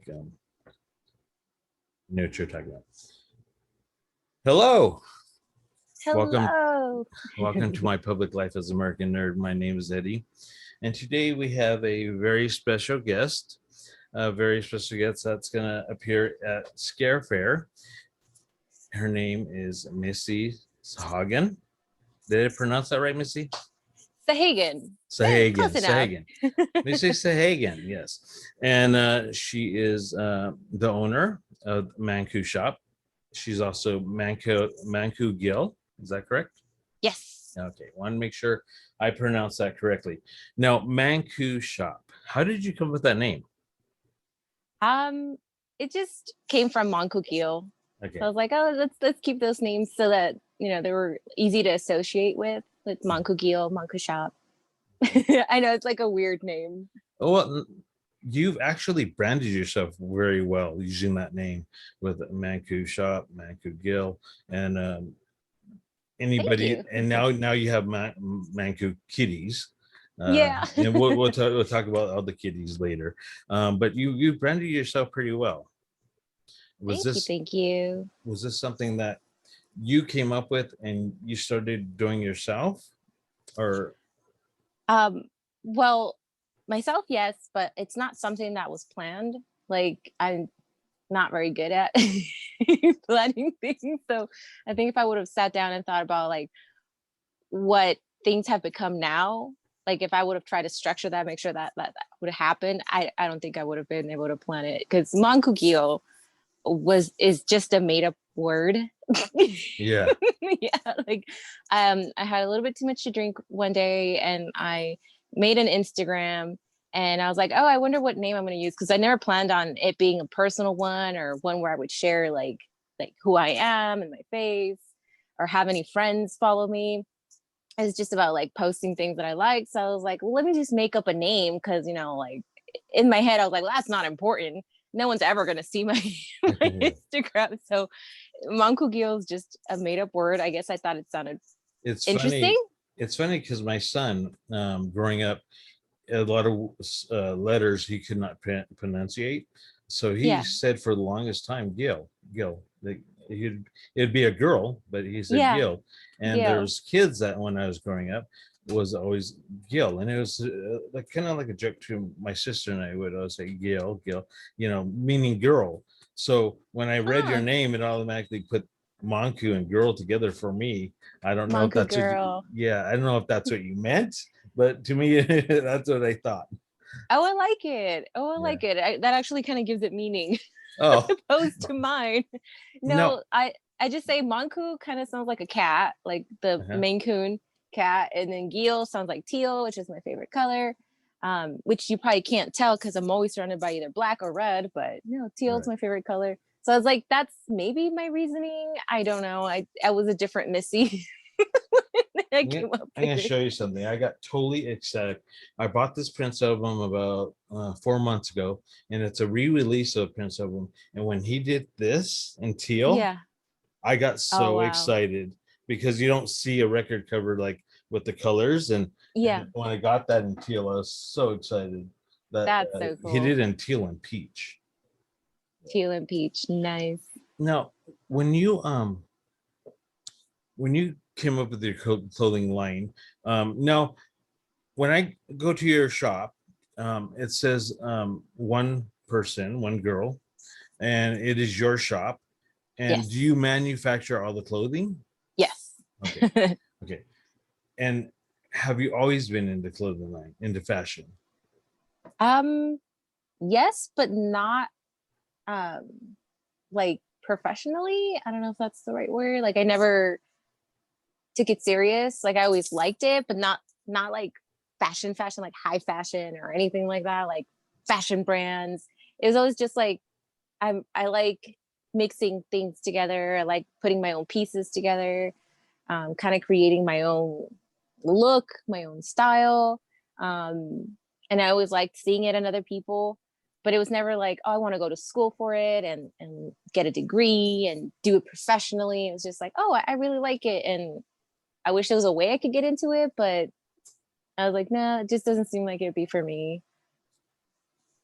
you know what you're talking about. Hello. Welcome. Hello. Welcome to my public life as American nerd. My name is Eddie, and today we have a very special guest. A very special guest that's going to appear at Scare Fair. Her name is Missy Sahagun. Did I pronounce that right, Missy? Sahagun. Sahagun. Sahagun. Missy Sahagun, yes. And she is the owner of Manku Shop. She's also Manku Gill. Is that correct? Yes. Okay. Want to make sure I pronounce that correctly. Now, Manku Shop. How did you come up with that name? It just came from Monkukil. Okay. So I was like, oh, let's keep those names so that they were easy to associate with Monkukil, Manku Shop. I know it's like a weird name. Well, you've actually branded yourself very well using that name with Manku Shop, Manku Gill, and anybody. And now you have Manku Kitties. Yeah. And we'll talk about all the kitties later. But you branded yourself pretty well. Thank you. Was this something that you came up with and you started doing yourself, or? Well, myself, yes, but it's not something that was planned. Like, I'm not very good at planning things. So I think if I would have sat down and thought about like what things have become now, like if I would have tried to structure that, make sure that would have happened, I don't think I would have been able to plan it, because Monkukil is just a made up word. Yeah. Yeah. Like I had a little bit too much to drink one day and I made an Instagram and I was like, oh, I wonder what name I'm going to use, because I never planned on it being a personal one or one where I would share like who I am and my face or have any friends follow me. It's just about like posting things that I like. So I was like, well, let me just make up a name, because like in my head I was like, well, that's not important. No one's ever going to see my Instagram. So Monkukil is just a made up word. I guess I thought it sounded interesting. It's funny because my son, growing up, a lot of letters he could not pronunciate. So he said for the longest time, Gil. Like, it'd be a girl, but he said Gil. And there's kids that when I was growing up was always Gil, and it was like kind of like a joke to my sister, and I would always say Gil, meaning girl. So when I read your name, it automatically put Manku and girl together for me. I don't know if that's girl. I don't know if that's what you meant, but to me that's what I thought. Oh, I like it. Like it. That actually kind of gives it meaning. Oh. Opposed to mine. No. I just say Manku kind of sounds like a cat, like the Maine Coon cat, and then Gil sounds like teal, which is my favorite color. Which you probably can't tell because I'm always surrounded by either black or red, but teal is my favorite color. So I was like, that's maybe my reasoning. I don't know. I was a different Missy. I'm gonna show you something. I got totally ecstatic. I bought this Prince album about 4 months ago, and it's a re-release of Prince album. And when he did this in teal, I got so excited because you don't see a record cover like with the colors. And when I got that in teal, I was so excited that so cool. He did in teal and peach. Teal and peach, nice. Now, when you came up with your clothing line, now when I go to your shop, it says one person, one girl, and it is your shop. And do you manufacture all the clothing? Yes. Okay. Okay. And have you always been into clothing line, into fashion? Yes, but not like professionally. I don't know if that's the right word. Like I never took it serious. Like I always liked it, but not like fashion, like high fashion or anything like that, like fashion brands. It was always just like I like mixing things together. I like putting my own pieces together, kind of creating my own look, my own style. And I always liked seeing it in other people, but it was never like, oh, I want to go to school for it and get a degree and do it professionally. It was just like, oh, I really like it. And I wish there was a way I could get into it, but I was like, no, it just doesn't seem like it'd be for me.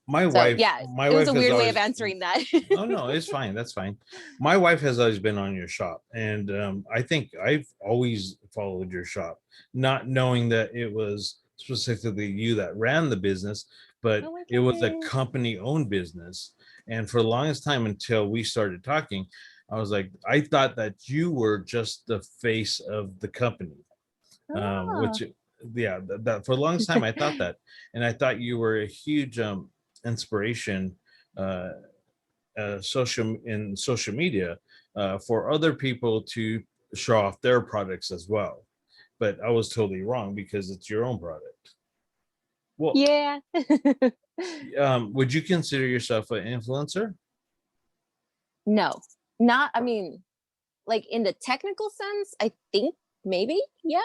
My So wife, yeah, my it was wife a has weird way of always. answering that. Oh no, it's fine. That's fine. My wife has always been on your shop, and I think I've always followed your shop, not knowing that it was specifically you that ran the business, but Oh my it was a goodness. company-owned business. And for the longest time, until we started talking, I was like, I thought that you were just the face of the company, Oh. which, yeah, that for the longest time I thought that, and I thought you were a huge inspiration. Uh, social media for other people to show off their products as well. But I was totally wrong because it's your own product. Well, Yeah. would you consider yourself an influencer? No, not, I mean, like in the technical sense, I think maybe, yeah.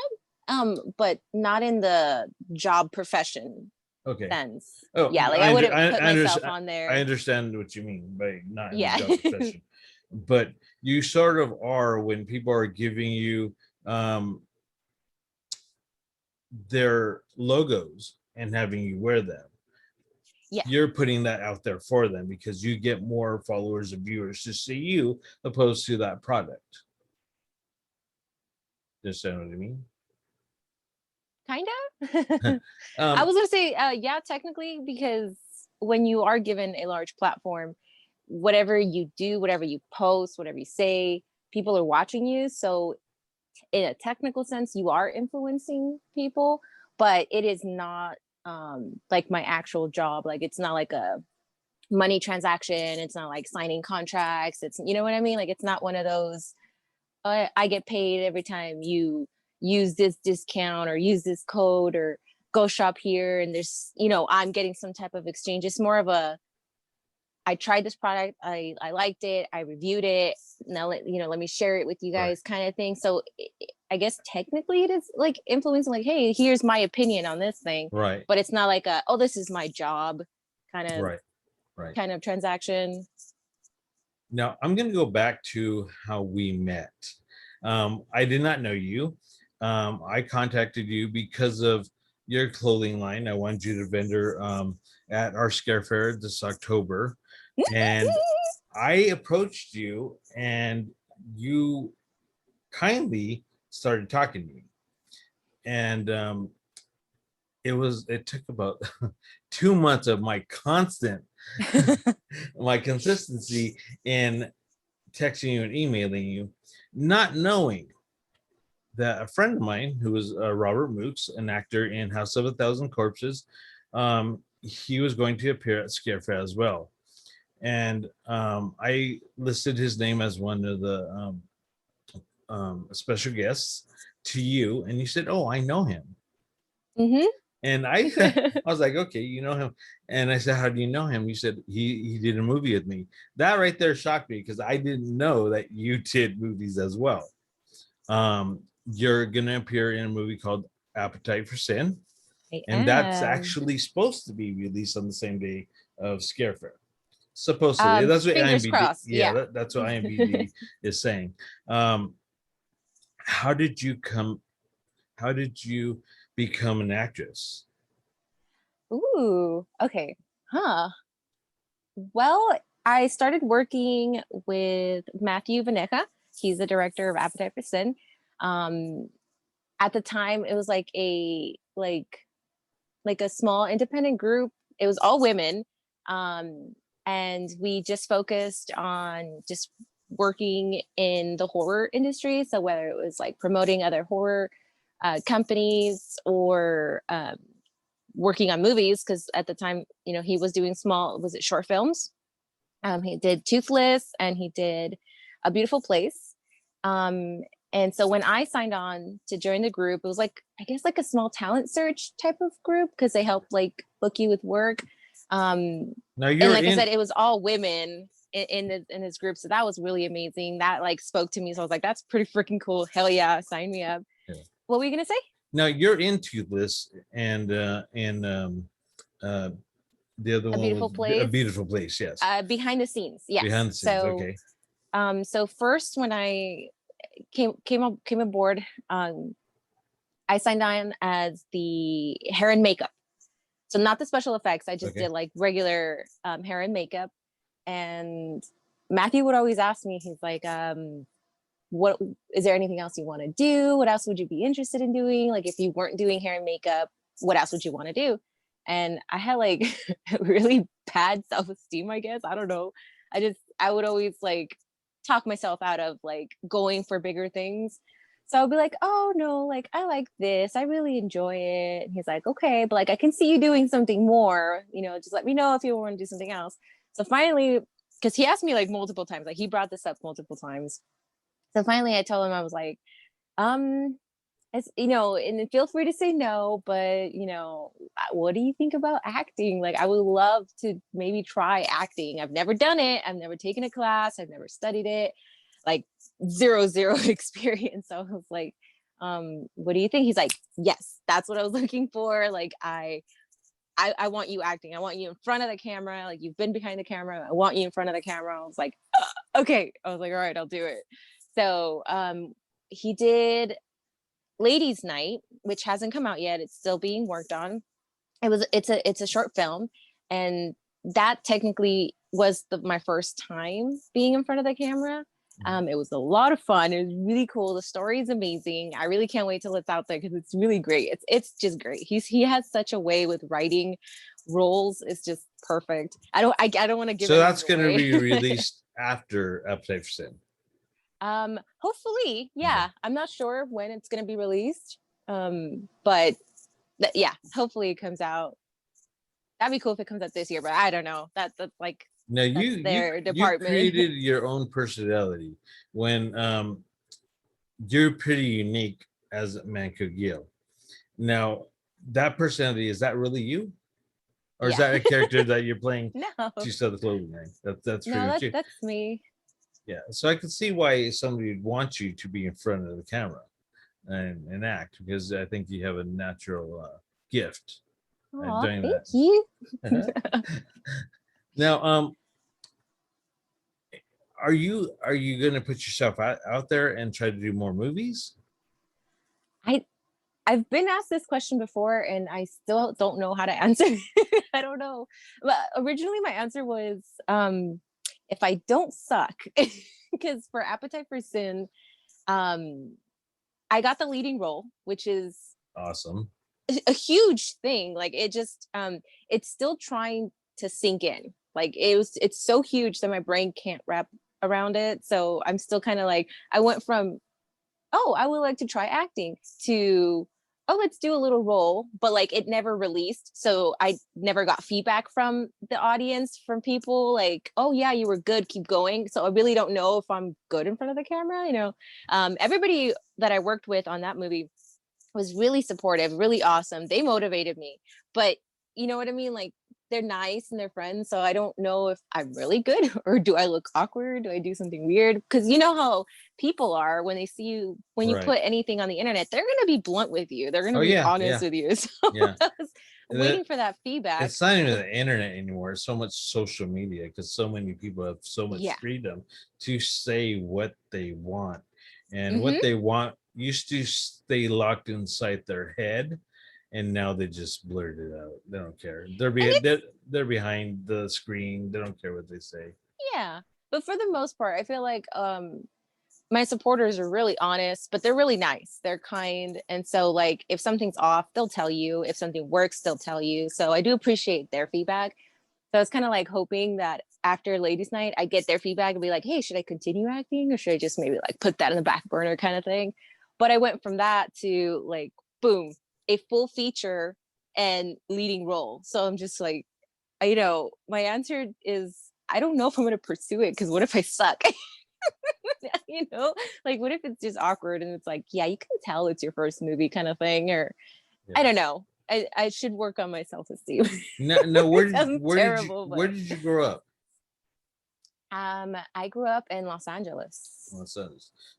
But not in the job profession Okay. sense. Oh, Yeah, like I wouldn't put myself on I there. understand what you mean by not in the Yeah. job profession, but you sort of are when people are giving you um, their logos and having you wear them. Yeah. You're putting that out there for them because you get more followers and viewers to see you opposed to that product. Just know what I mean? Kind of. I um, was gonna say, yeah, technically, because when you are given a large platform, whatever you do, whatever you post, whatever you say, people are watching you. So in a technical sense, you are influencing people, but it is not like my actual job. Like it's not like a money transaction. It's not like signing contracts. It's, you know what I mean? Like it's not one of those, I get paid every time you use this discount or use this code or go shop here. And there's, I'm getting some type of exchange. It's more of a, I tried this product. I liked it. I reviewed it. Now let me share it with you right, guys, kind of thing. So I guess technically it is like influencing. Like, hey, here's my opinion on this thing, right, but it's not like a, oh, this is my job, kind of right, right. kind of transaction. Now I'm going to go back to how we met. I did not know you. I contacted you because of your clothing line. I wanted you to vendor at our scare fair this October, and I approached you, and you kindly started talking to me, and it took about 2 months of my constant my consistency in texting you and emailing you, not knowing that a friend of mine who was Robert Mooks, an actor in House of a Thousand Corpses, he was going to appear at Scarefair as well. And I listed his name as one of the special guests to you, and you said, "Oh, I know him." Mm-hmm. And I was like, "Okay, you know him." And I said, "How do you know him?" You said he did a movie with me. That right there shocked me because I didn't know that you did movies as well. You're gonna appear in a movie called Appetite for Sin, I and that's am. actually supposed to be released on the same day of Scarefare. Supposedly, that's what Fingers IMDb. crossed. Yeah, Yeah. that's what IMDb is saying. Um, how did you come? How did you become an actress? Ooh. Okay. Huh. Well, I started working with Matthew Vaneca. He's the director of Appetite for Sin. Um, at the time, it was like a small independent group. It was all women, and we just focused on just working in the horror industry. So whether it was like promoting other horror companies or working on movies, because at the time, he was doing short films. He did Toothless and he did A Beautiful Place. Um, and so when I signed on to join the group, it was like, I guess like a small talent search type of group because they help like book you with work. Now And you're like I said, in. it was all women in this group. So that was really amazing. That like spoke to me. So I was like, that's pretty freaking cool. Hell yeah, sign me up. Yeah. What were you gonna say? Now you're into this, and uh, the other A one was Beautiful A Place. Beautiful Place. Yes, Behind the scenes, yes. behind the scenes. So Okay. so first when I came aboard, I signed on as the hair and makeup. So not the special effects. I just Okay. did like regular hair and makeup. And Matthew would always ask me, he's like, what is there anything else you want to do? What else would you be interested in doing? Like if you weren't doing hair and makeup, what else would you want to do? And I had like really bad self-esteem, I guess. I don't know. I would always like talk myself out of like going for bigger things. So I'll be like, oh no, like I like this. I really enjoy it. And he's like, okay, but like I can see you doing something more, just let me know if you want to do something else. So finally, because he asked me like multiple times, like he brought this up multiple times. So finally I told him, I was like, as and feel free to say no, but what do you think about acting? Like I would love to maybe try acting. I've never done it. I've never taken a class. I've never studied it. Like zero experience. So I was like, what do you think? He's like, yes, that's what I was looking for. Like I want you acting. I want you in front of the camera. Like you've been behind the camera. I want you in front of the camera. I was like, okay. I was like, all right, I'll do it. So he did Ladies Night, which hasn't come out yet. It's still being worked on. It's a short film, and that technically was my first time being in front of the camera. It was a lot of fun. It was really cool. The story is amazing. I really can't wait till it's out there because it's really great. It's just great. He has such a way with writing roles. It's just perfect. I don't want to give. So that's going to be released after Appetite for Sin. Hopefully, yeah. Okay. I'm not sure when it's going to be released. But yeah, hopefully it comes out. That'd be cool if it comes out this year, but I don't know. That's like now their department. You created your own personality when you're pretty unique as Manco Gil. Now that personality, is that really you? Or is that a character that you're playing to sell the clothing line? That's me. Yeah, so I can see why somebody would want you to be in front of the camera and act, because I think you have a natural gift at doing that. Thank you. Now, are you going to put yourself out there and try to do more movies? I've been asked this question before, and I still don't know how to answer. I don't know. But originally, my answer was. If I don't suck, because for Appetite for Sin, I got the leading role, which is awesome, a huge thing. Like it just, it's still trying to sink in. Like it's so huge that my brain can't wrap around it. So I'm still kind of like, I went from, oh, I would like to try acting to, oh, let's do a little role, but like it never released. So I never got feedback from the audience, from people like, oh yeah, you were good, keep going. So I really don't know if I'm good in front of the camera. Everybody that I worked with on that movie was really supportive, really awesome. They motivated me, but you know what I mean? Like they're nice and they're friends. So I don't know if I'm really good or do I look awkward? Do I do something weird? Because you know how people are when they see you, when you put anything on the internet, they're going to be blunt with you. They're going to be honest with you. So I was waiting for that feedback. It's not even the internet anymore. It's so much social media because so many people have so much freedom to say what they want. And what they want used to stay locked inside their head. And now they just blurt it out. They don't care. They're behind the screen. They don't care what they say. Yeah. But for the most part, I feel like my supporters are really honest, but they're really nice. They're kind. And so like if something's off, they'll tell you. If something works, they'll tell you. So I do appreciate their feedback. So I was kind of like hoping that after Ladies Night, I get their feedback and be like, hey, should I continue acting or should I just maybe like put that in the back burner kind of thing? But I went from that to like, boom, a full feature and leading role. So I'm just like, my answer is, I don't know if I'm going to pursue it because what if I suck? Like what if it's just awkward and it's like, yeah, you can tell it's your first movie kind of thing, or I don't know. I should work on my self-esteem. No, where did you grow up? I grew up in Los Angeles.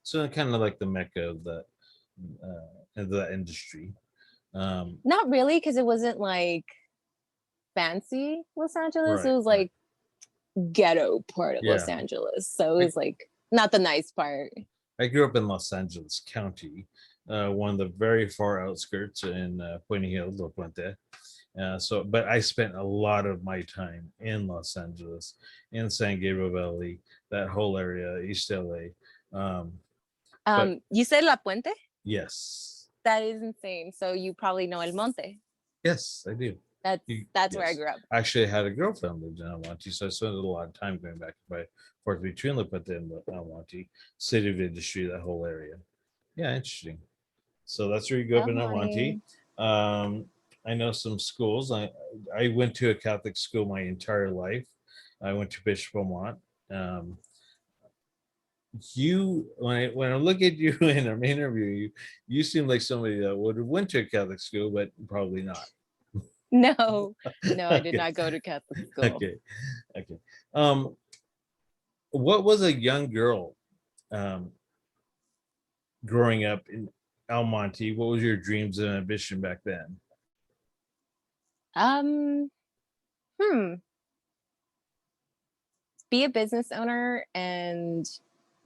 So kind of like the mecca of the industry. Not really, because it wasn't like fancy Los Angeles. It was like ghetto part of Los Angeles. So it was like not the nice part. I grew up in Los Angeles County, one of the very far outskirts in Puente Hill, La Puente. But I spent a lot of my time in Los Angeles, in San Gabriel Valley, that whole area, East LA. But You said La Puente? yes, That is insane. So you probably know El Monte. yes, I do. That's where I Yes, grew up. I actually had a girlfriend lived in El Monte, so I spent a lot of time going back and forth between La Puente and El Monte, City of Industry, that whole area. Yeah, interesting. So that's where you go up El in El Monte. Monte. I know some schools. I went to a Catholic school my entire life. I went to Bishop Beaumont. Um, when I look at you in an interview, you seem like somebody that would have went to a Catholic school, but probably not. No, no, I did Okay. not go to Catholic school. Okay. Okay. What was a young girl um, growing up in El Monte? What was your dreams and ambition back then? Um, hmm. Be a business owner and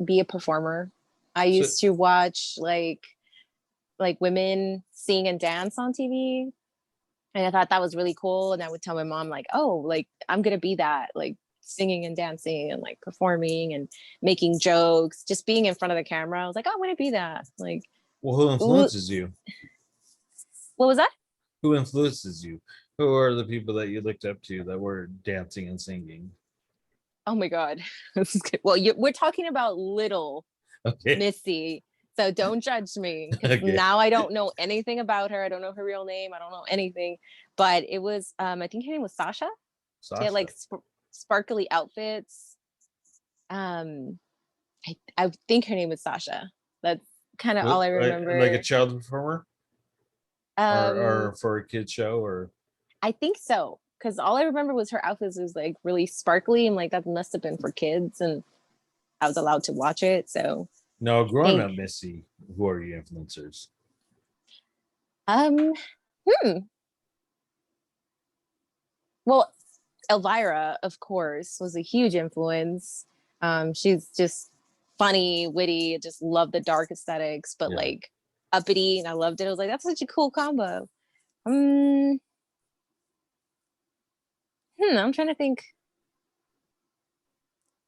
be a performer. I So, used to watch like women sing and dance on TV, and I thought that was really cool. And I would tell my mom like, "Oh, like I'm gonna be that, like singing and dancing and like performing and making jokes, just being in front of the camera." I was like, "Oh, I want to be that." Like, well, who ooh, influences you? what was that? Who influences you? Who are the people that you looked up to that were dancing and singing? Oh my God. Well, we're talking about little Okay. Missy. So don't judge me because Okay. now I don't know anything about her. I don't know her real name. I don't know anything. But it was, I think her name was Sasha. She had Sasha. like sparkly outfits. Um, I think her name was Sasha. That's kind of What, all I like a remember. child performer, Um, or for a kid show, or I think so. Because all I remember was her outfits was like really sparkly and like that must have been for kids and I was allowed to watch it. So no, I growing think up, Missy, who are your influencers? um hmm. Well, Elvira, of course, was a huge influence. She's just funny, witty, just love the dark aesthetics, but Yeah. like uppity, and I loved it. I was like, that's such a cool combo. Um, I'm trying to think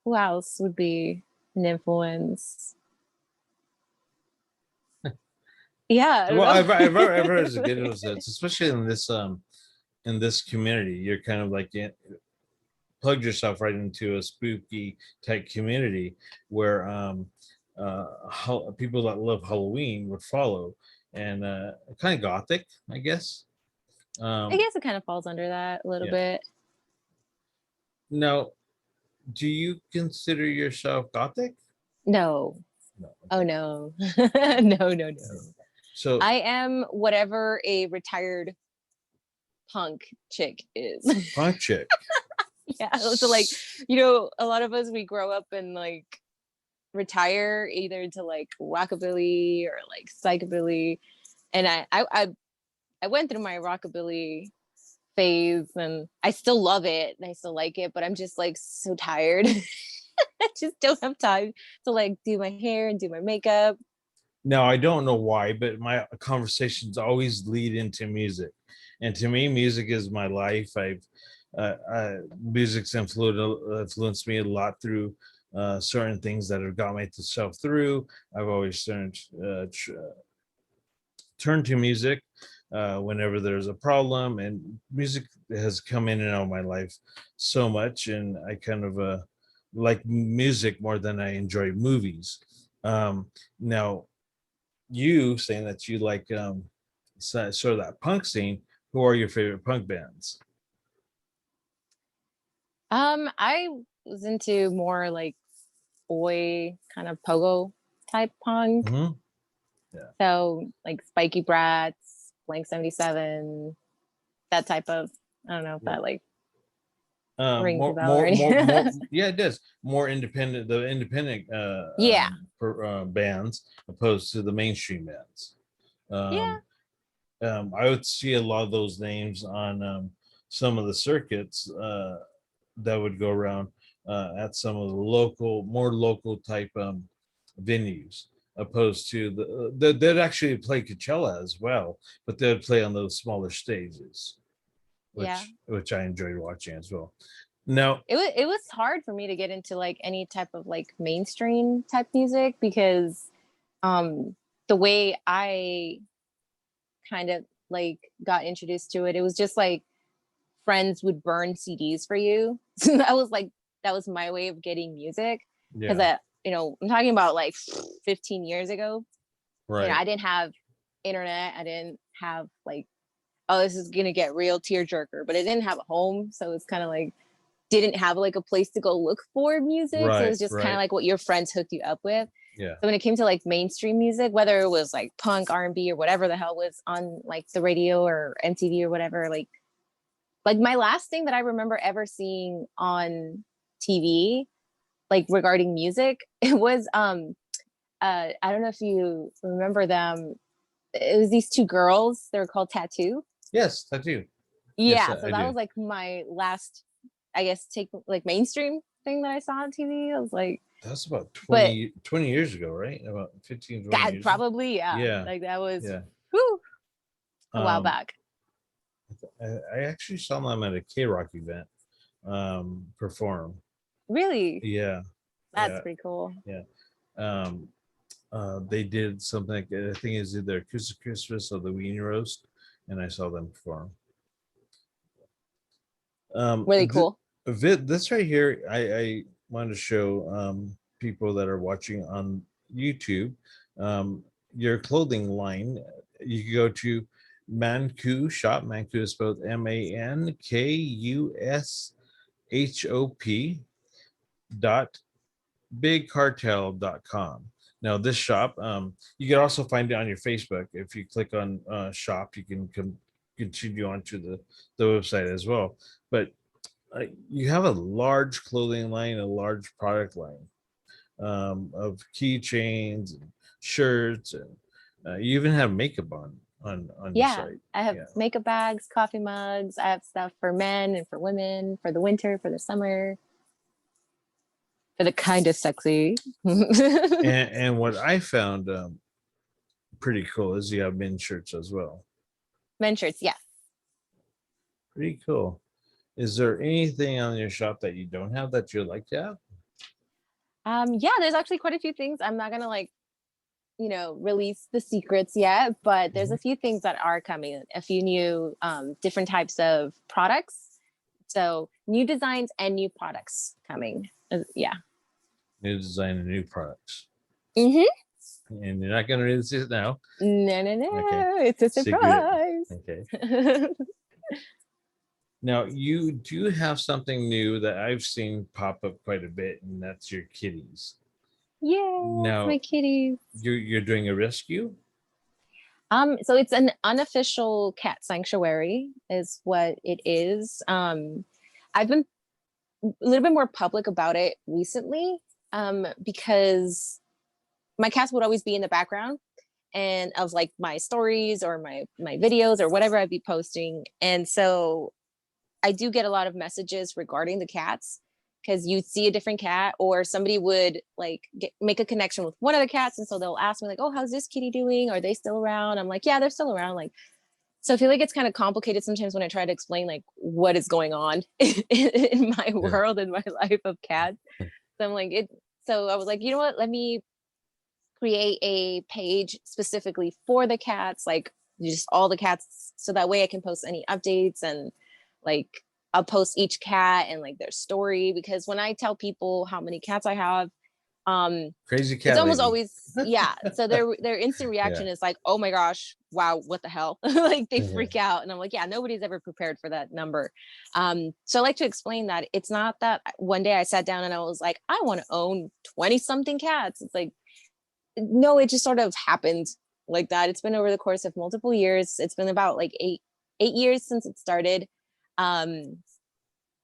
who else would be an influence. Yeah, I don't Well, I've heard it's a know. good influence, especially in this community. You're kind of like plugged yourself right into a spooky type community where people that love Halloween would follow, and kind of gothic, I guess. I Um, guess it kind of falls under that a little yeah. bit. Now, do you consider yourself gothic? No. No. Oh Okay. no. No. So I am whatever a retired punk chick is. punk chick. Yeah. So like, you know, a lot of us we grow up and like retire either to like rockabilly or like psychobilly. And I went through my rockabilly phase and I still love it and I still like it, but I'm just like so tired. I just don't have time to like do my hair and do my makeup. Now, I don't know why, but my conversations always lead into music, and to me, music is my life. Music's influenced me a lot through certain things that have got myself through. I've always turned to music whenever there's a problem, and music has come in and out of my life so much, and I kind of like music more than I enjoy movies. Now, you saying that you like sort of that punk scene, who are your favorite punk bands? I was into more like boy kind of pogo type punk. Mm-hmm. Yeah. So like Spiky Brats, Blank 77, that type of, I don't know if Yeah. that like rings a bell or More. anything. Yeah, it does. More independent, the independent Yeah. bands opposed to the mainstream bands. Yeah. Um, I would see a lot of those names on some of the circuits that would go around at some of the more local type venues, opposed to they'd actually play Coachella as well, but they'd play on those smaller stages. Yeah. which I enjoyed watching as well. Now, It was hard for me to get into like any type of like mainstream type music because the way I kind of like got introduced to it, it was just like friends would burn CDs for you. So that was my way of getting music. Because yeah, I'm talking about like 15 years ago. right, I didn't have internet. I didn't have like, oh, this is gonna get real tearjerker, but I didn't have a home, so it's kind of like didn't have like a place to go look for music. So it right, was just kind of right, like what your friends hooked you up with. yeah, So when it came to like mainstream music, whether it was like punk, R&B, or whatever the hell was on like the radio or MTV or whatever, like my last thing that I remember ever seeing on TV, like regarding music, it was I don't know if you remember them. It was these two girls. They were called Tattoo. yes, I do. Yes, Yeah, so I that do. was like my last, I guess, take like mainstream thing that I saw on TV. I was like, That's about but 20 years ago, right? About 15, 20 God, years ago. probably, yeah. Yeah, Like that was yeah. whew, a while Um, back. I actually saw them at a K-Rock event perform. Really, Yeah, that's yeah, pretty cool. yeah. Um, they did something like, I think it's either Acoustic Christmas or the Weenie Roast, and I saw them perform. Really cool. This right here, I want to show people that are watching on YouTube your clothing line. You can go to Manku Shop. Manku is spelled MANKUSHOP dot bigcartel.com. Now, this shop, you can also find it on your Facebook. If you click on shop, you can continue on to the website as well. But you have a large clothing line, a large product line of keychains and shirts, and you even have makeup on your Yeah, site. I have Yeah, makeup bags, coffee mugs. I have stuff for men and for women, for the winter, for the summer, for the kind of sexy. and what I found pretty cool is you have men's shirts as well. Men shirts, yeah. Pretty cool. Is there anything on your shop that you don't have that you'd like to have? Yeah, there's actually quite a few things. I'm not gonna like, release the secrets yet, but there's Mhm. a few things that are coming, a few new different types of products. So new designs and new products coming. Yeah. New design and new products. Mm-hmm. And you're not going to release it now. No, no, Okay. no. It's a Secret. surprise. Okay. Now, you do have something new that I've seen pop up quite a bit, and that's your kitties. Yes, my Now, kitties. you're doing a rescue? So it's an unofficial cat sanctuary, is what it is. I've been a little bit more public about it recently, because my cats would always be in the background and of like my stories or my videos or whatever I'd be posting. And so I do get a lot of messages regarding the cats because you'd see a different cat or somebody would like make a connection with one of the cats. And so they'll ask me like, oh, how's this kitty doing? Are they still around? I'm like, yeah, they're still around. Like, so I feel like it's kind of complicated sometimes when I try to explain like what is going on in my Yeah. world, in my life of cats. So I'm like, so I was like, you know what? Let me create a page specifically for the cats, like just all the cats. So that way I can post any updates and like I'll post each cat and like their story. Because when I tell people how many cats I have, Crazy it's cat almost lady. always, yeah. So their instant Yeah. reaction is like, oh my gosh, wow, what the hell? Like they Mhm. freak out. And I'm like, yeah, nobody's ever prepared for that number. So I like to explain that it's not that one day I sat down and I was like, I want to own 20 something cats. It's like, no, it just sort of happened like that. It's been over the course of multiple years. It's been about like eight years since it started. Um,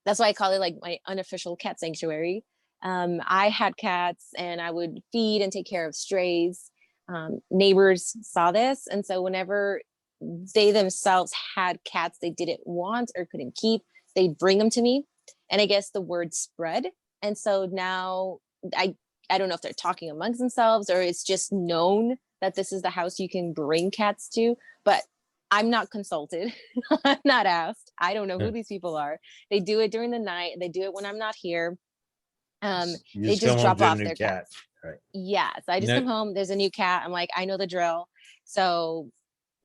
that's why I call it like my unofficial cat sanctuary. I had cats and I would feed and take care of strays. Neighbors saw this. And so whenever they themselves had cats they didn't want or couldn't keep, they'd bring them to me. And I guess the word spread. And so now I, I don't know if they're talking amongst themselves or it's just known that this is the house you can bring cats to. But I'm not consulted. I'm not asked. I don't know who these people are. They do it during the night. They do it when I'm not here. You They just come just home drop to a off new their cat. cats. Right. Yeah. So I just No, come home. There's a new cat. I'm like, I know the drill. So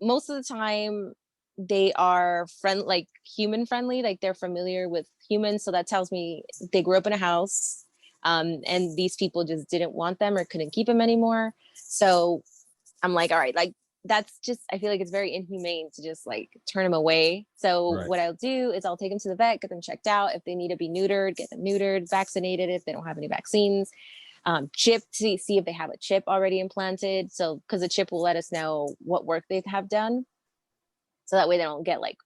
most of the time they are like human friendly, like they're familiar with humans. So that tells me they grew up in a house. And these people just didn't want them or couldn't keep them anymore. So I'm like, all right, like that's just, I feel like it's very inhumane to just like turn them away. So right. what I'll do is I'll take them to the vet, get them checked out. If they need to be neutered, get them neutered, vaccinated if they don't have any vaccines, chipped to see if they have a chip already implanted. So, because the chip will let us know what work they have done. So that way they don't get like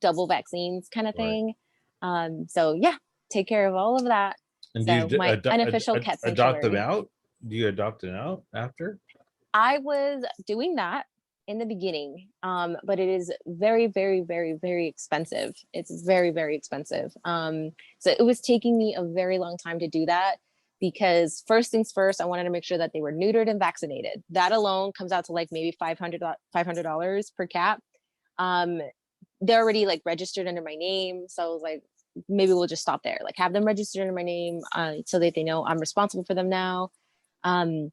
double vaccines kind of Right. thing. So yeah, take care of all of that. And do So you my unofficial cat adopt them sanctuary. out? Do you adopt them out after? I was doing that in the beginning, but it is very, very, very, very expensive. It's very, very expensive. So it was taking me a very long time to do that because first things first, I wanted to make sure that they were neutered and vaccinated. That alone comes out to like maybe $500 per cat. Um, they're already like registered under my name, so I was like, maybe we'll just stop there. Like have them registered under my name, so that they know I'm responsible for them now. Um,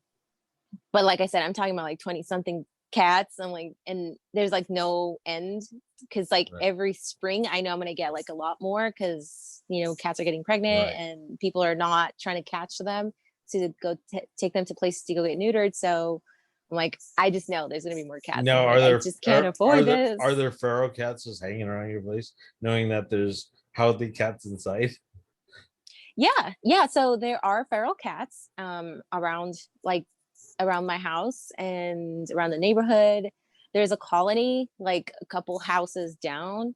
but like I said, I'm talking about like 20 something cats. I'm like, and there's like no end because like Right. every spring I know I'm gonna get like a lot more because cats are getting pregnant Right. and people are not trying to catch them to go take them to places to go get neutered. So I'm like, I just know there's gonna be more cats. Now, I'm are like, I there just can't afford this. are there feral cats just hanging around your place, knowing that there's healthy cats inside? Yeah. So there are feral cats around my house and around the neighborhood. There's a colony like a couple houses down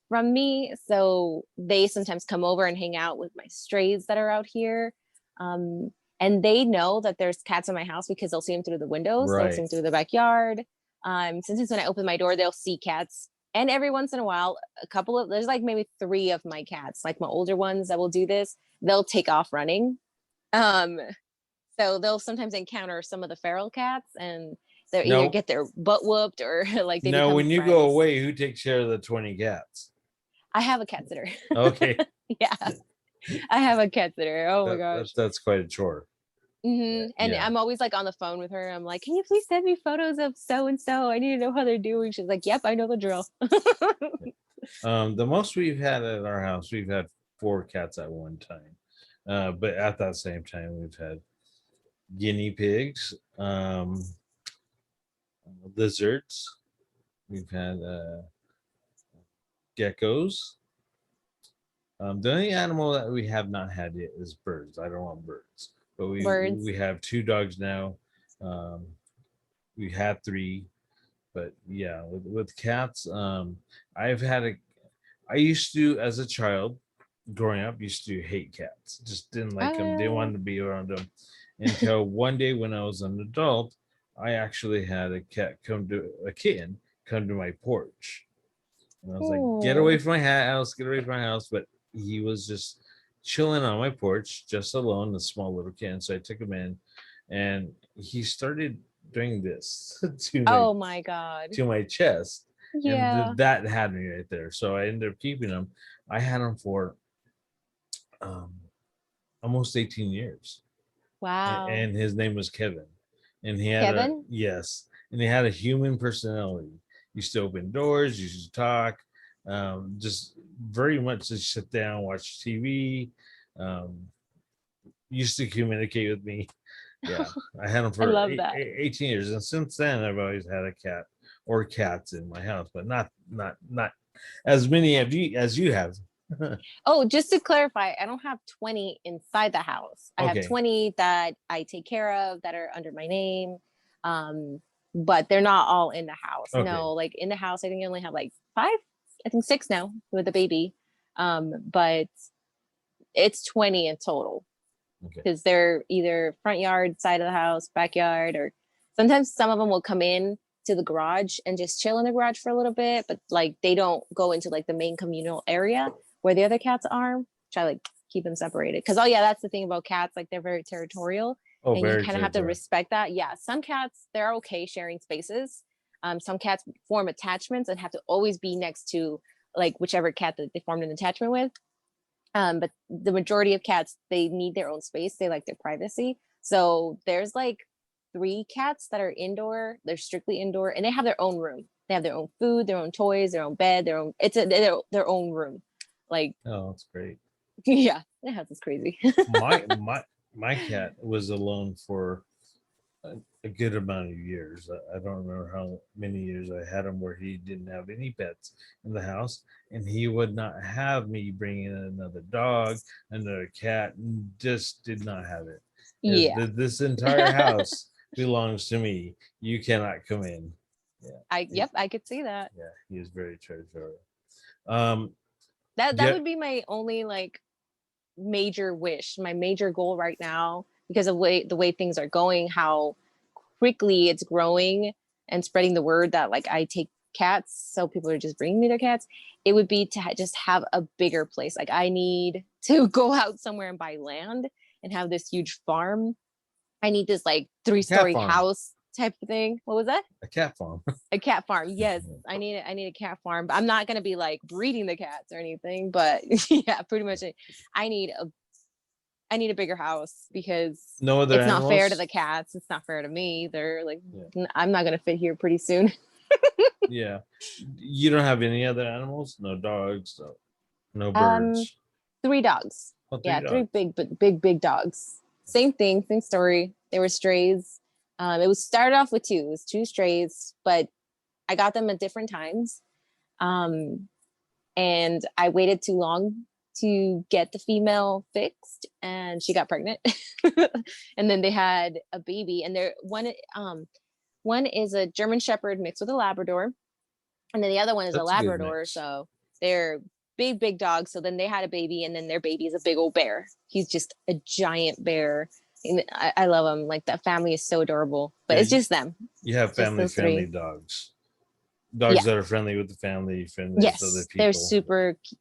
from me. So they sometimes come over and hang out with my strays that are out here. Um, and they know that there's cats in my house because they'll see them through the windows, they'll see Right. them through the backyard. Sometimes when I open my door, they'll see cats. And every once in a while, there's like maybe 3 of my cats, like my older ones that will do this, they'll take off running. Um, so they'll sometimes encounter some of the feral cats and they'll either No. get their butt whooped or like they Now, become when you go friends. away, who takes care of the 20 cats? I have a cat sitter. Okay. Yeah, I have a cat sitter. Oh my That gosh. that's quite a chore. And Yeah. I'm always like on the phone with her. I'm like, can you please send me photos of so and so? I need to know how they're doing. She's like, yep, I know the drill. The most we've had at our house, we've had 4 cats at one time. But at that same time, we've had guinea pigs, lizards, we've had geckos. The only animal that we have not had yet is birds. I don't want birds, but we Birds. have 2 dogs now. Um, we had 3, but yeah, with cats, I've had a. I used to, as a child, growing up, used to hate cats. Just didn't like them. Didn't Uh, want to be around them. Until one day when I was an adult, I actually had a kitten come to my porch. And I was like, get away oh, from my house, get away from my house. But he was just chilling on my porch, just alone, a small little kitten. So I took him in and he started doing this oh my God. to my chest. And Yeah. that had me right there. So I ended up keeping him. I had him for um, almost 18 years. Wow. And his name was Kevin. And he had Kevin? and he had a human personality. Used to open doors, used to talk, just very much to sit down, watch TV, um, used to communicate with me. Yeah, I had him I for love that. 18 years. And since then, I've always had a cat or cats in my house, but not as many as you have. Oh, just to clarify, I don't have 20 inside the house. I have Okay. 20 that I take care of that are under my name. But they're not all in the house. Okay. No, like in the house, I think I only have like 5, I think 6 now with the baby. But it's 20 in total Okay. because they're either front yard, side of the house, backyard, or sometimes some of them will come in to the garage and just chill in the garage for a little bit, but like they don't go into like the main communal area where the other cats are. Try like keep them separated because that's the thing about cats, like they're very territorial Oh, and you very kind of have to territorial. respect that. Yeah, some cats they're okay sharing spaces, Some cats form attachments and have to always be next to like whichever cat that they formed an attachment with. But the majority of cats, they need their own space. They like their privacy. So there's like 3 cats that are indoor. They're strictly indoor, and they have their own room. They have their own food, their own toys, their own bed, their own room. Like, Oh, that's great. yeah, that house is crazy. My cat was alone for a good amount of years. I don't remember how many years I had him where he didn't have any pets in the house, and he would not have me bring in another dog, another cat, and just did not have it. Yeah. This entire house belongs to me. You cannot come in. Yeah. I could see that. Yeah, he is very territorial. That would be my only like major wish, my major goal right now, because of the way things are going, how quickly it's growing and spreading the word that like I take cats, so people are just bringing me their cats. It would be to just have a bigger place. Like I need to go out somewhere and buy land and have this huge farm. I need this like 3-story house type of thing. What was that? A cat farm. A cat farm. Yes, I need a cat farm. But I'm not gonna be like breeding the cats or anything. But yeah, pretty much. I need a bigger house because no other it's animals? Not fair to the cats. It's not fair to me. They're like, I'm not gonna fit here pretty soon. Yeah, you don't have any other animals? No dogs, no birds. 3 dogs. Oh, 3 yeah, dogs. 3 big dogs. Same thing, same story. They were strays. It was started off with 2. It was 2 strays, but I got them at different times. And I waited too long to get the female fixed, and she got pregnant. And then they had a baby, and one is a German Shepherd mixed with a Labrador, and then the other one is a Labrador. So they're big dogs. So then they had a baby, and then their baby is a big old bear. He's just a giant bear. I love them. Like that family is so adorable, but it's just them. You have family dogs. Dogs that are friendly with the family, friendly with other people.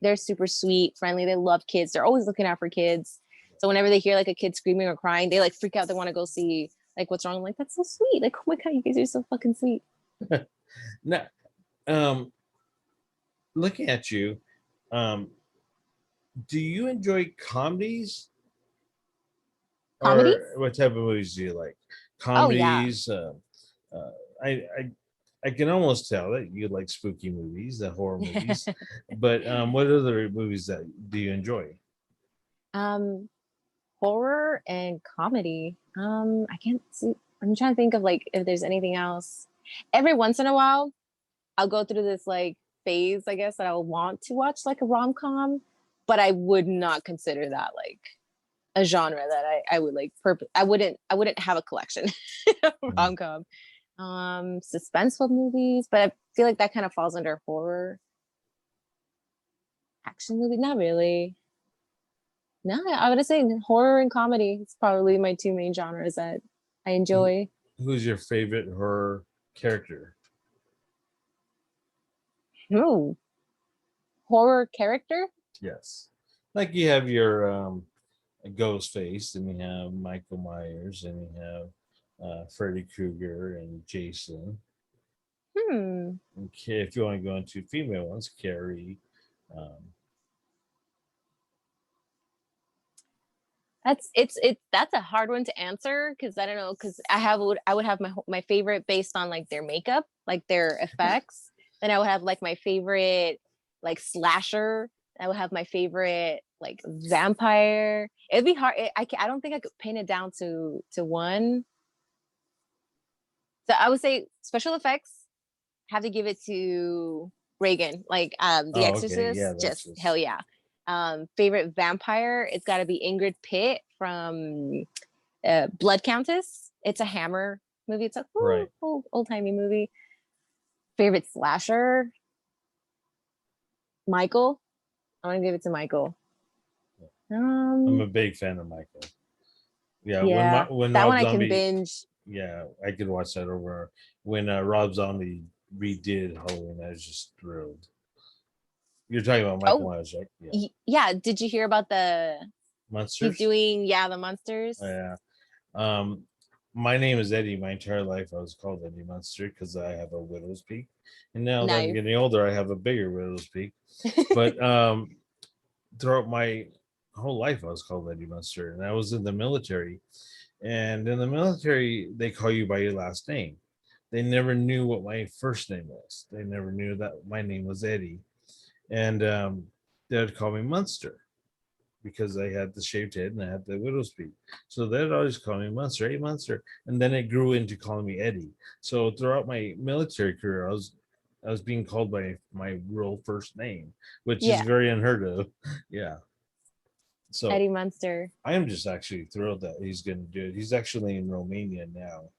They're super sweet, friendly. They love kids. They're always looking out for kids. So whenever they hear like a kid screaming or crying, they like freak out. They want to go see like what's wrong. I'm like, that's so sweet. Like, oh my God, you guys are so fucking sweet. Now, looking at you, do you enjoy comedies? Comedies? Or what type of movies do you like? Comedies. Oh, yeah. I can almost tell that you like spooky movies, the horror movies. But what other movies that do you enjoy? Horror and comedy. I can't see. I'm trying to think of like if there's anything else. Every once in a while, I'll go through this like phase, I guess, that I'll want to watch like a rom-com, but I would not consider that like a genre that I would like. I wouldn't have a collection of rom-com. Suspenseful movies, but I feel like that kind of falls under horror. Action movie, not really. No, I would say horror and comedy. It's probably my 2 main genres that I enjoy. Who's your favorite horror character? Ooh. Horror character? Yes. Like you have your Ghostface, and you have Michael Myers, and you have Freddy Krueger and Jason. Okay, if you want to go into female ones, Carrie. That's a hard one to answer because I don't know, because I would have my favorite based on like their makeup, like their effects. Then I would have like my favorite like slasher. I would have my favorite like vampire. It'd be hard. I don't think I could pin it down to one. So I would say special effects, have to give it to Reagan, like The Exorcist. Okay. Yeah, just hell yeah. Favorite vampire, it's got to be Ingrid Pitt from Blood Countess. It's a Hammer movie. It's a old-timey movie. Favorite slasher, Michael. I'm gonna give it to Michael. I'm a big fan of Michael. Yeah, when that Rob one Zombie, I can binge. Yeah, I could watch that over. When Rob Zombie redid Halloween, I was just thrilled. You're talking about Michael Myers, right? Yeah. Did you hear about the monsters? He's doing the monsters. Yeah. my name is Eddie. My entire life, I was called Eddie Munster because I have a widow's peak, and now that I'm Nice. getting older, I have a bigger widow's peak. But throughout my whole life, I was called Eddie Munster, and I was in the military. And in the military, they call you by your last name. They never knew what my first name was. They never knew that my name was Eddie, and they would call me Munster because I had the shaved head and I had the widow's peak. So they'd always call me Munster, hey Munster, and then it grew into calling me Eddie. So throughout my military career, I was being called by my real first name, which is Yeah, very unheard of. Yeah. So Eddie Munster. I am just actually thrilled that he's going to do it. He's actually in Romania now,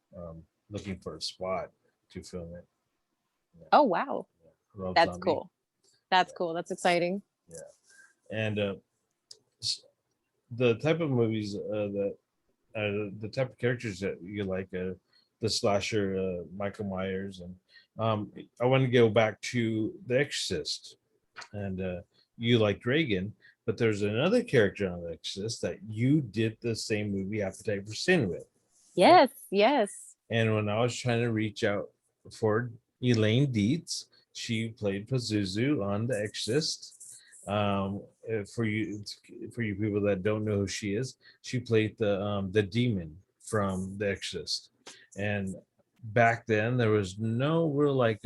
looking for a spot to film it. Yeah. Oh wow, Rob that's Zombie. cool. That's Yeah. cool. That's exciting. Yeah. And the type of movies that the type of characters that you like, the slasher, Michael Myers, and I want to go back to The Exorcist, and you liked Reagan, but there's another character on The Exorcist that you did the same movie Appetite for Sin with. Right? Yes, yes. And when I was trying to reach out for Elaine Dietz, she played Pazuzu on The Exorcist. For you people that don't know who she is, she played the demon from The Exorcist. And back then, there was no real like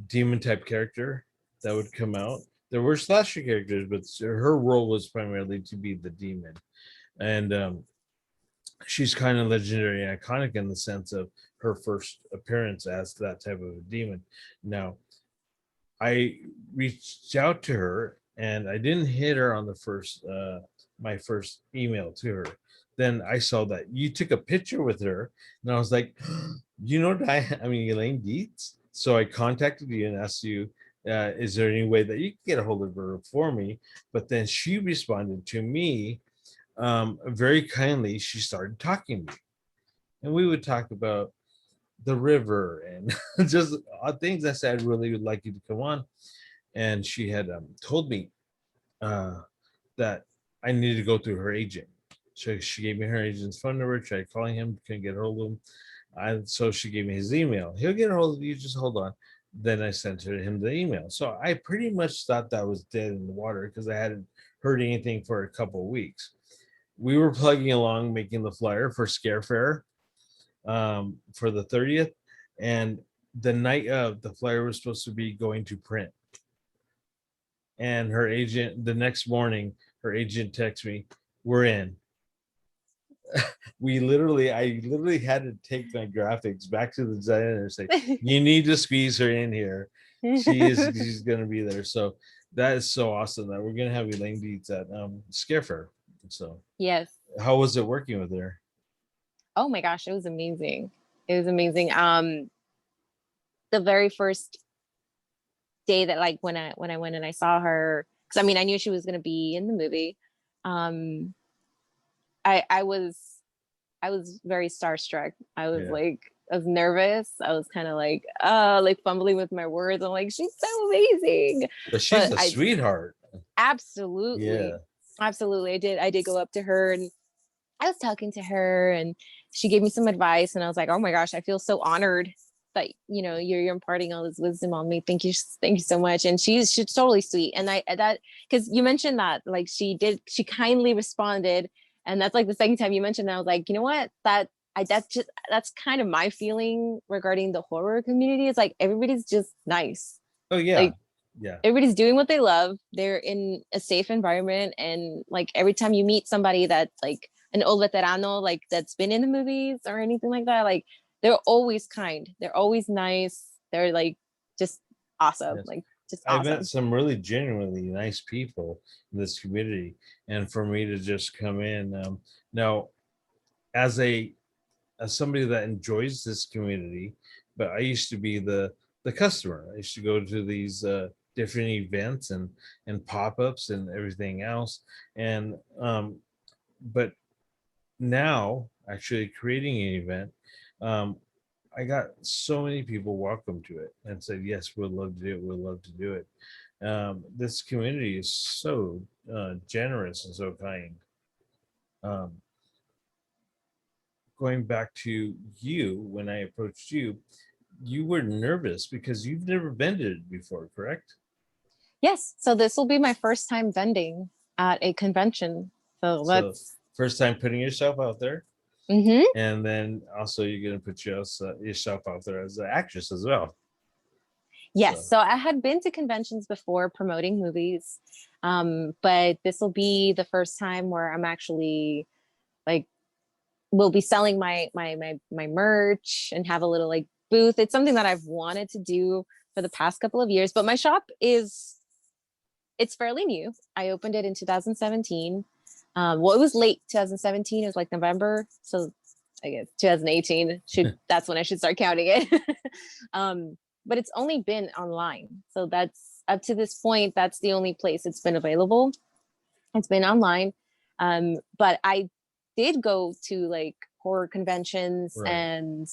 demon type character that would come out. There were slasher characters, but her role was primarily to be the demon. And she's kind of legendary and iconic in the sense of her first appearance as that type of a demon. Now, I reached out to her and I didn't hit her on the first my first email to her. Then I saw that you took a picture with her, and I was like, you know, I mean, Elaine Dietz. So I contacted you and asked you, is there any way that you could get a hold of her for me? But then she responded to me very kindly. She started talking to me, and we would talk about the river and just things. I said, I really would like you to come on. And she had told me uh, that I needed to go through her agent. So she gave me her agent's phone number, tried calling him, couldn't get a hold of him. So she gave me his email. He'll get a hold of you, just hold on. Then I sent him the email. So I pretty much thought that was dead in the water because I hadn't heard anything for a couple of weeks. We were plugging along, making the flyer for Scare Fair for the 30th. And the night of, the flyer was supposed to be going to print. And her agent, the next morning, her agent texts me, we're in. I literally had to take my graphics back to the designer and say, you need to squeeze her in here. She's gonna be there. So that is so awesome that we're gonna have Elaine Dietz at Scare Fair. So Yes. how was it working with her? Oh my gosh, it was amazing. It was amazing. The very first day that like when I went and I saw her, because I mean I knew she was gonna be in the movie. I was very starstruck. I was like, I was nervous. I was kind of like fumbling with my words. I'm like, she's so amazing. But she's a sweetheart. Absolutely. Yeah. Absolutely. I did go up to her and I was talking to her and she gave me some advice and I was like, oh my gosh, I feel so honored that you're imparting all this wisdom on me. Thank you so much. And she's totally sweet. And that because you mentioned that like she kindly responded. And that's like the second time you mentioned that, I was like, you know what? That's kind of my feeling regarding the horror community. It's like everybody's just nice. Oh yeah. Like, yeah. Everybody's doing what they love. They're in a safe environment. And like every time you meet somebody that's like an old veterano, like that's been in the movies or anything like that, like they're always kind. They're always nice. They're like just awesome. Yes. Like just awesome. I met some really genuinely nice people in this community, and for me to just come in now as somebody that enjoys this community, but I used to be the customer. I used to go to these different events and pop-ups and everything else, and but now actually creating an event, I got so many people welcome to it and said, yes, we'd love to do it. We'd love to do it. This community is so generous and so kind. going back to you, when I approached you, you were nervous because you've never vended before, correct? Yes. So this will be my first time vending at a convention. So So that's first time putting yourself out there, mm-hmm. and then also you're gonna put yourself out there as an actress as well. Yes. So So I had been to conventions before promoting movies. But this will be the first time where I'm actually like will be selling my merch and have a little like booth. It's something that I've wanted to do for the past couple of years, but my shop is it's fairly new. I opened it in 2017. Well, it was late 2017. It was like November, so I guess 2018 should that's when I should start counting it. But it's only been online, so that's up to this point. That's the only place it's been available. It's been online, but I did go to like horror conventions, right. and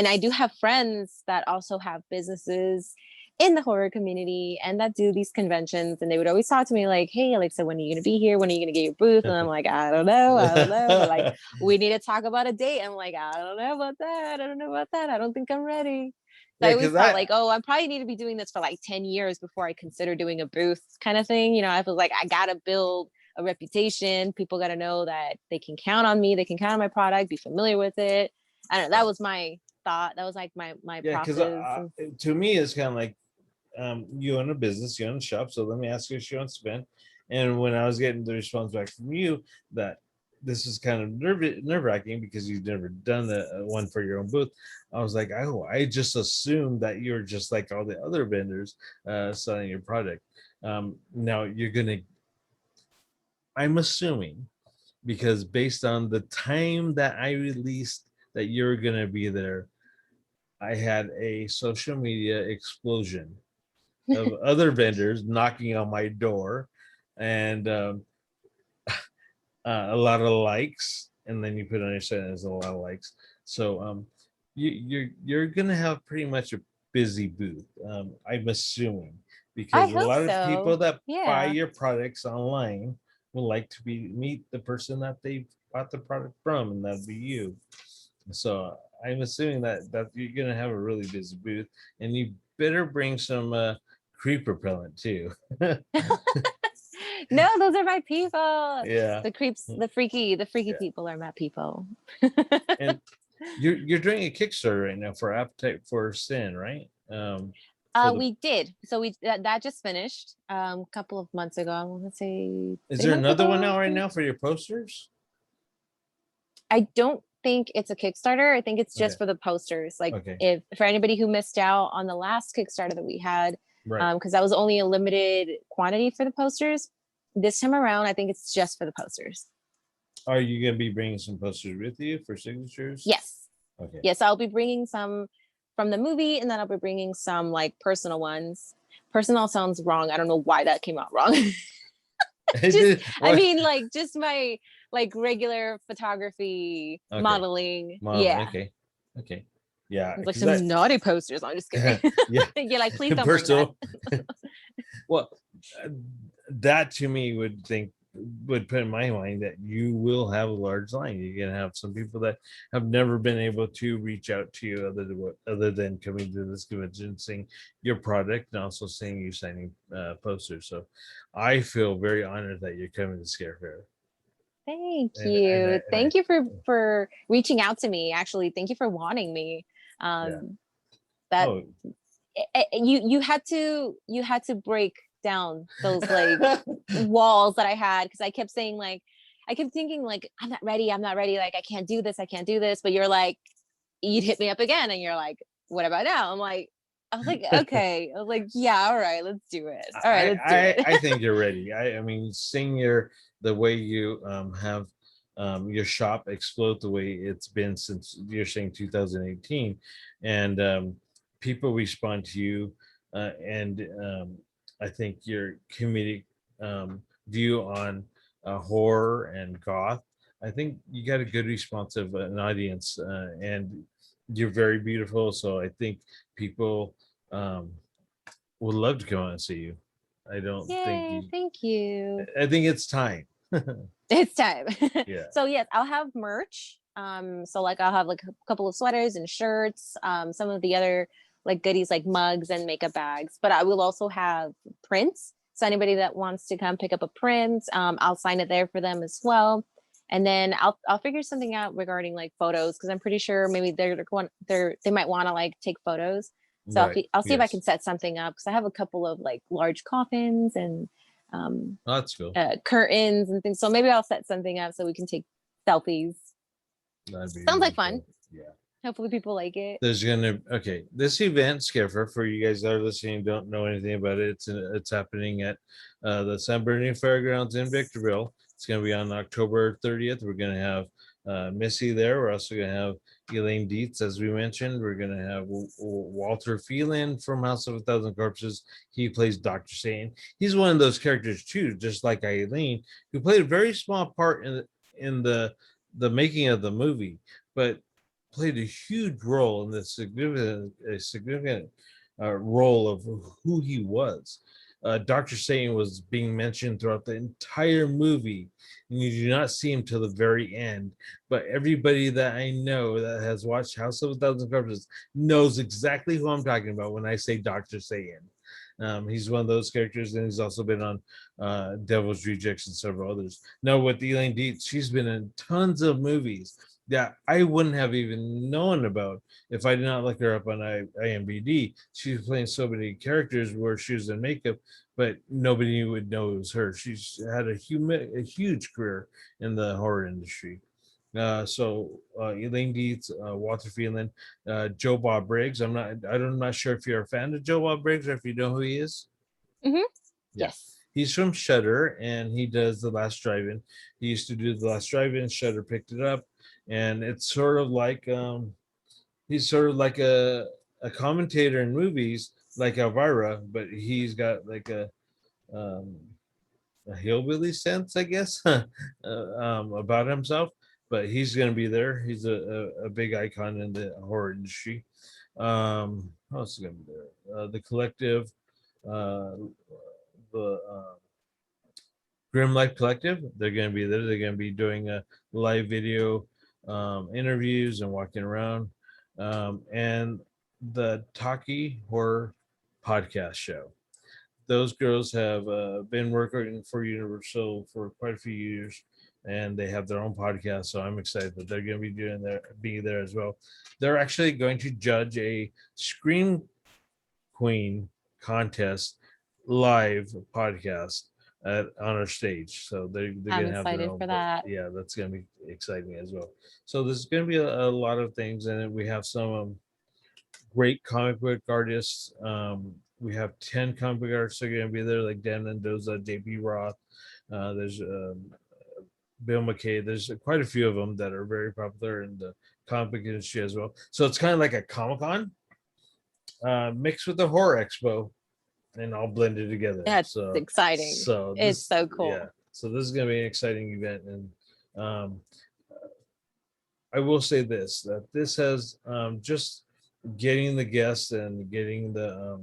I do have friends that also have businesses in the horror community and that do these conventions. And they would always talk to me like, hey, Alexa, when are you going to be here? When are you going to get your booth? And I'm like, I don't know. I don't know. They're like, we need to talk about a date. I'm like, I don't know about that. I don't know about that. I don't think I'm ready. So I Yeah, always because thought like, oh, I probably need to be doing this for like 10 years before I consider doing a booth kind of thing. You know, I feel like I got to build a reputation. People got to know that they can count on me. They can count on my product, be familiar with it. I don't know. That was my thought. That was like my yeah, because process. to me it's kind of like, you own a business, you own a shop, so let me ask you if she wants to spend. And when I was getting the response back from you that this is kind of nerve-wracking because you've never done one for your own booth, I was like, oh, I just assumed that you're just like all the other vendors selling your product. Now you're gonna, I'm assuming, because based on the time that I released that you're gonna be there, I had a social media explosion of other vendors knocking on my door, and a lot of likes. And then you put on your site, there's a lot of likes. So you're gonna have pretty much a busy booth. I'm assuming I because a hope lot of people so. that buy Yeah. your products online would like to meet the person that they bought the product from, and that'd be you. So I'm assuming that you're gonna have a really busy booth, and you better bring some creep repellent too. No, those are my people. Yeah, The creeps, the freaky yeah. people are my people. And you're doing a Kickstarter right now for Appetite for Sin, right? For the We did. So that just finished a couple of months ago. I want to say Is three there months another one ago. out right now for your posters? I don't think it's a Kickstarter. I think it's Okay, just for the posters. Like okay, if for anybody who missed out on the last Kickstarter that we had, right. because that was only a limited quantity for the posters. This time around, I think it's just for the posters. Are you gonna be bringing some posters with you for signatures? Yes. Okay. Yes, I'll be bringing some from the movie, and then I'll be bringing some like personal ones. Personal sounds wrong. I don't know why that came out wrong. Just, I What? mean, like just my like regular photography Okay, modeling. model. Yeah, Okay, okay. Yeah, it's like because that. some naughty posters. I'm just kidding. Yeah, You're like, please don't bring that. personal. Well, uh, that to me would put in my mind that you will have a large line. You're gonna have some people that have never been able to reach out to you other than coming to this convention, seeing your product, and also seeing you signing posters. So, I feel very honored that you're coming to Scare Fair. Thank And you. I Thank you for reaching out to me. Actually, thank you for wanting me. yeah. Um, that Oh. you had to break down those like walls that I had because I kept saying like I kept thinking like I'm not ready, like I can't do this, but you're like you'd hit me up again and you're like, what about now? I was like, okay. I was like, yeah, all right, let's do it. All right, let's do it. I think you're ready. I mean, seeing the way you have your shop explode the way it's been since you're saying 2018, and people respond to you, and I think your comedic view on horror and goth. I think you got a good response of an audience, and you're very beautiful. So I think people would love to come out and see you. I don't think Yay, you. thank you. I think it's time. It's time. Yeah. So yes, I'll have merch. So like I'll have like a couple of sweaters and shirts, some of the other like goodies like mugs and makeup bags. But I will also have prints. So anybody that wants to come pick up a print, I'll sign it there for them as well. And then I'll figure something out regarding like photos because I'm pretty sure maybe they might want to like take photos. So Right. I'll see if I Yes. can set something up because I have a couple of like large coffins and Oh, that's cool. curtains and things. So maybe I'll set something up so we can take selfies. That'd be Sounds really like fun. cool. Yeah. Hopefully people like it. There's gonna okay. This event, Skiffer, for you guys that are listening and don't know anything about it, it's happening at the San Bernardino Fairgrounds in Victorville. It's gonna be on October 30th. We're gonna have Missy there. We're also gonna have Leah Dietz, as we mentioned. We're gonna have Walter Phelan from House of a Thousand Corpses. He plays Dr. Satan. He's one of those characters too, just like Eileen, who played a very small part in the making of the movie, but played a huge role in the significant role of who he was. Dr. Satan was being mentioned throughout the entire movie, and you do not see him till the very end. But everybody that I know that has watched House of a Thousand Corpses knows exactly who I'm talking about when I say Dr. Satan. He's one of those characters, and he's also been on Devil's Rejects and several others. Now, with Elaine Dietz, she's been in tons of movies that I wouldn't have even known about if I did not look her up on IMDb. She was playing so many characters where she was in makeup, but nobody would know it was her. She's had a huge career in the horror industry. Elaine Dietz, Walter Phelan, Joe Bob Briggs. I'm not sure if you're a fan of Joe Bob Briggs or if you know who he is. Mm-hmm. Yeah. Yes. He's from Shudder, and he does The Last Drive-In. He used to do The Last Drive-In. Shudder picked it up, and it's sort of like he's sort of like a commentator in movies like Elvira, but he's got like um, a hillbilly sense, I guess, about himself. But he's going to be there. He's a big icon in the horror industry. Who else is going to be there? The Collective, uh, the Grim Life Collective. They're going to be there. They're going to be doing a live video interviews and walking around. And the Taki Horror Podcast Show. Those girls have been working for Universal for quite a few years, and they have their own podcast. So I'm excited that they're going to be there as well. They're actually going to judge a Scream Queen contest live podcast on our stage. So they're I'm gonna have their excited own. for that. Yeah, that's gonna be exciting as well. So there's gonna be a lot of things, and then we have some great comic book artists. We have 10 comic book artists that are gonna be there, like Dan Mendoza, JB Roth. There's Bill McKay. There's quite a few of them that are very popular in the comic book industry as well. So it's kind of like a Comic-Con mixed with the horror expo and all blended together. That's exciting. So it's so cool. Yeah. So this is going to be an exciting event, and I will say this: that this has just getting the guests and getting the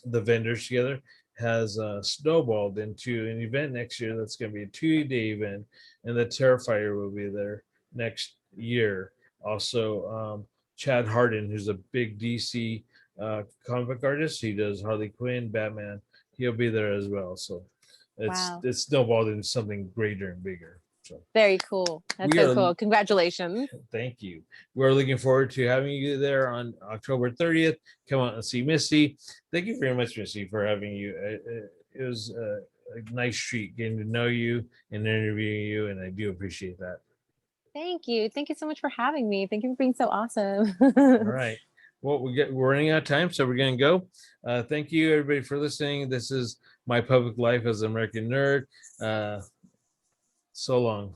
vendors together has snowballed into an event next year that's going to be a 2-day event, and the Terrifier will be there next year. Also, Chad Harden, who's a big DC comic book artist. He does Harley Quinn, Batman. He'll be there as well. So it's snowballed into something greater and bigger. So very cool. That's so cool. Congratulations. Thank you. We're looking forward to having you there on October 30th. Come out and see Missy. Thank you very much, Missy, for having you. It was a nice treat getting to know you and interviewing you, and I do appreciate that. Thank you. Thank you so much for having me. Thank you for being so awesome. All right. Well, we're running out of time, so we're going to go. Thank you, everybody, for listening. This is My Public Life as an American Nerd. So long.